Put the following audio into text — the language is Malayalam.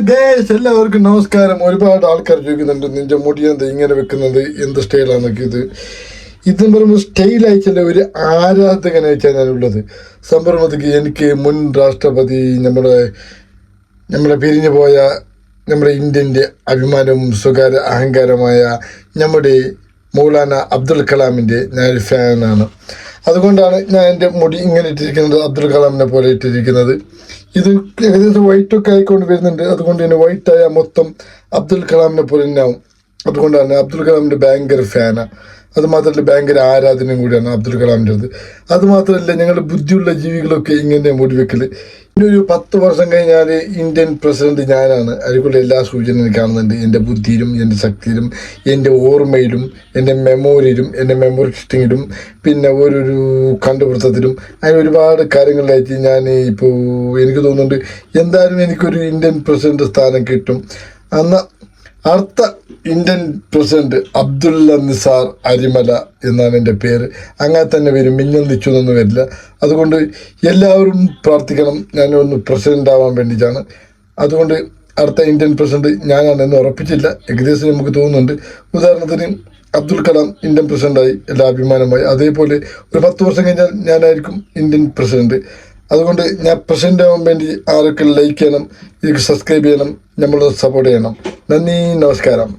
ഗൈസ്, എല്ലാവർക്കും നമസ്കാരം. ഒരുപാട് ആൾക്കാർ ചോദിക്കുന്നുണ്ട് നിന്റെ മുടി എന്താ ഇങ്ങനെ വെക്കുന്നത്, എന്ത് സ്റ്റൈലാന്നൊക്കെ. ഇതെന്ന് പറയുമ്പോൾ സ്റ്റൈലായിട്ടല്ല, ഒരു ആരാധകനായിട്ടാണ് ഞാനുള്ളത്. സംഭവത്തേക്ക് എനിക്ക് മുൻ രാഷ്ട്രപതി നമ്മളെ പിരിഞ്ഞു പോയ നമ്മുടെ ഇന്ത്യൻ്റെ അഭിമാനവും സ്വകാര്യ അഹങ്കാരമായ നമ്മുടെ മൗലാന അബ്ദുൽ കലാമിൻ്റെ ഞാനൊരു ഫാനാണ്. അതുകൊണ്ടാണ് ഞാൻ എൻ്റെ മുടി ഇങ്ങനെ ഇട്ടിരിക്കുന്നത്, അബ്ദുൽ കലാമിനെ പോലെ ഇട്ടിരിക്കുന്നത്. ഇത് ഏകദേശം വൈറ്റൊക്കെ ആയിക്കൊണ്ട് വരുന്നുണ്ട്. അതുകൊണ്ട് തന്നെ വൈറ്റായ മൊത്തം അബ്ദുൽ കലാമിനെ പോലെ തന്നെ ആവും. അതുകൊണ്ടാണ് അബ്ദുൽ കലാമിൻ്റെ ഭയങ്കര ഫാനാണ്. അതുമാത്രമല്ല, ഭയങ്കര ആരാധനയും കൂടിയാണ് അബ്ദുൽ കലാമിൻ്റെത്. അതുമാത്രമല്ല, ഞങ്ങൾ ബുദ്ധിയുള്ള ജീവികളൊക്കെ ഇങ്ങനെ മുടിവെക്കൽ. ഇനി ഒരു 10 വർഷം കഴിഞ്ഞാൽ ഇന്ത്യൻ പ്രസിഡന്റ് ഞാനാണ്. അതിലുള്ള എല്ലാ സൂചനയും കാണുന്നുണ്ട്. എൻ്റെ ബുദ്ധിയിലും എൻ്റെ ശക്തിയിലും എൻ്റെ ഓർമ്മയിലും എൻ്റെ മെമ്മോറിയിലും എൻ്റെ മെമ്മറി ടെസ്റ്റിങ്ങിലും പിന്നെ ഓരോരു കണ്ടുപിടുത്തത്തിലും അങ്ങനെ ഒരുപാട് കാര്യങ്ങളിലായിട്ട് ഞാൻ ഇപ്പോൾ എനിക്ക് തോന്നുന്നുണ്ട് എന്തായാലും എനിക്കൊരു ഇന്ത്യൻ പ്രസിഡന്റ് സ്ഥാനം കിട്ടും. അന്ന് അടുത്ത ഇന്ത്യൻ പ്രസിഡന്റ് അബ്ദുള്ള നിസാർ അരിമല എന്നാണ് എൻ്റെ പേര്. അങ്ങനെ തന്നെ വരും, മിന്നൽ നിൽക്കുന്നൊന്നും വരില്ല. അതുകൊണ്ട് എല്ലാവരും പ്രാർത്ഥിക്കണം, ഞാനൊന്ന് പ്രസിഡന്റ് ആവാൻ വേണ്ടിയിട്ടാണ്. അതുകൊണ്ട് അടുത്ത ഇന്ത്യൻ പ്രസിഡന്റ് ഞാനാണെന്ന് ഉറപ്പിച്ചില്ല, ഏകദേശം നമുക്ക് തോന്നുന്നുണ്ട്. ഉദാഹരണത്തിന് അബ്ദുൽ കലാം ഇന്ത്യൻ പ്രസിഡന്റായി, എല്ലാ അഭിമാനമായി. അതേപോലെ ഒരു 10 വർഷം കഴിഞ്ഞാൽ ഞാനായിരിക്കും ഇന്ത്യൻ പ്രസിഡന്റ്. അതുകൊണ്ട് ഞാൻ പ്രസിഡന്റ് ആവാൻ വേണ്ടി ആരൊക്കെ ലൈക്ക് ചെയ്യണം, ഇതിക്ക് സബ്സ്ക്രൈബ് ചെയ്യണം, നമ്മൾ സപ്പോർട്ട് ചെയ്യണം. നന്ദി, നമസ്കാരം.